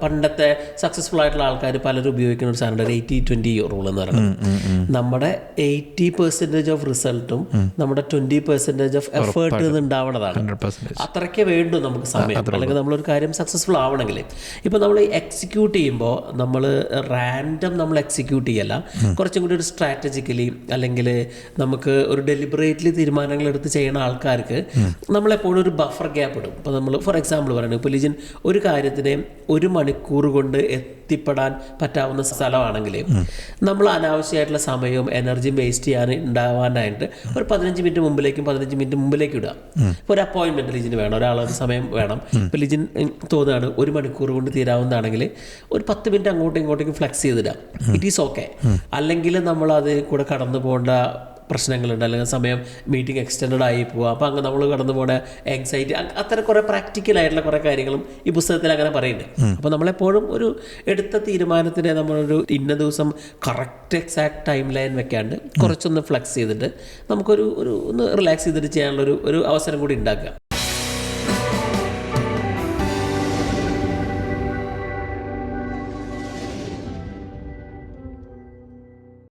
പണ്ടത്തെ സക്സസ്ഫുൾ ആയിട്ടുള്ള ആൾക്കാർ പലരും ഉപയോഗിക്കുന്ന ഒരു സാധനം 80-20 റൂൾ എന്ന് പറയുന്നത്. നമ്മുടെ 80% ഓഫ് റിസൾട്ടും നമ്മുടെ 20% ഓഫ് എഫേർട്ട് ഉണ്ടാവുന്നതാണ്. അത്രയ്ക്ക് വേണ്ടു നമുക്ക് സമയം, അല്ലെങ്കിൽ നമ്മളൊരു കാര്യം സക്സസ്ഫുൾ ആവണമെങ്കിൽ. ഇപ്പം നമ്മൾ എക്സിക്യൂട്ട് ചെയ്യുമ്പോൾ നമ്മൾ റാൻഡം നമ്മൾ എക്സിക്യൂട്ട് ചെയ്യല്ല, കുറച്ചും കൂടി ഒരു സ്ട്രാറ്റജിക്കലി അല്ലെങ്കിൽ നമുക്ക് ഒരു ഡെലിബറേറ്റ്ലി തീരുമാനങ്ങൾ എടുത്ത് ചെയ്യുന്ന ആൾക്കാർക്ക് നമ്മളെപ്പോഴും ഒരു ബഫർ ഗ്യാപ്പ് ഇടും. ഇപ്പോൾ നമ്മൾ ഫോർ എക്സാമ്പിൾ പറയുന്നത്, ഇപ്പോൾ ലിജിൻ ഒരു കാര്യത്തിന് 1 മണിക്കൂർ കൊണ്ട് എത്തിപ്പെടാൻ പറ്റാവുന്ന സ്ഥലമാണെങ്കിൽ നമ്മൾ അനാവശ്യമായിട്ടുള്ള സമയവും എനർജിയും വേസ്റ്റ് ചെയ്യാൻ ഉണ്ടാവാനായിട്ട് ഒരു 15 മിനിറ്റ് മുമ്പിലേക്കും 15 മിനിറ്റ് മുമ്പിലേക്കും ഇടുക. ഇപ്പോൾ ഒരു അപ്പോയിൻമെൻറ്റ് ലിജിന് വേണം, ഒരാളൊരു സമയം വേണം. ഇപ്പോൾ ലിജിൻ തോന്നുകയാണ് 1 മണിക്കൂർ കൊണ്ട് തീരാവുന്നതാണെങ്കിൽ ഒരു 10 മിനിറ്റ് അങ്ങോട്ടും ഇങ്ങോട്ടേക്കും ഫ്ലെക്സ് ചെയ്തിടാം. It is okay. അല്ലെങ്കിൽ നമ്മൾ അത് കൂടെ കടന്നു പോകേണ്ട പ്രശ്നങ്ങളുണ്ട്, അല്ലെങ്കിൽ സമയം മീറ്റിംഗ് എക്സ്റ്റെൻഡ് ആയി പോവുക. അപ്പോൾ അങ്ങനെ നമ്മൾ കടന്നു പോകേണ്ട ആങ്സൈറ്റി, അത്തരം കുറേ പ്രാക്ടിക്കലായിട്ടുള്ള കുറേ കാര്യങ്ങളും ഈ പുസ്തകത്തിൽ അങ്ങനെ പറയുന്നുണ്ട്. അപ്പോൾ നമ്മളെപ്പോഴും ഒരു എടുത്ത തീരുമാനത്തിന് നമ്മളൊരു ഇന്ന ദിവസം കറക്റ്റ് എക്സാക്ട് ടൈം ലൈൻ വെക്കാണ്ട് കുറച്ചൊന്ന് ഫ്ലെക്സ് ചെയ്തിട്ട് നമുക്കൊരു ഒന്ന് റിലാക്സ് ചെയ്തിട്ട് ചെയ്യാനുള്ളൊരു അവസരം കൂടി ഉണ്ടാക്കുക.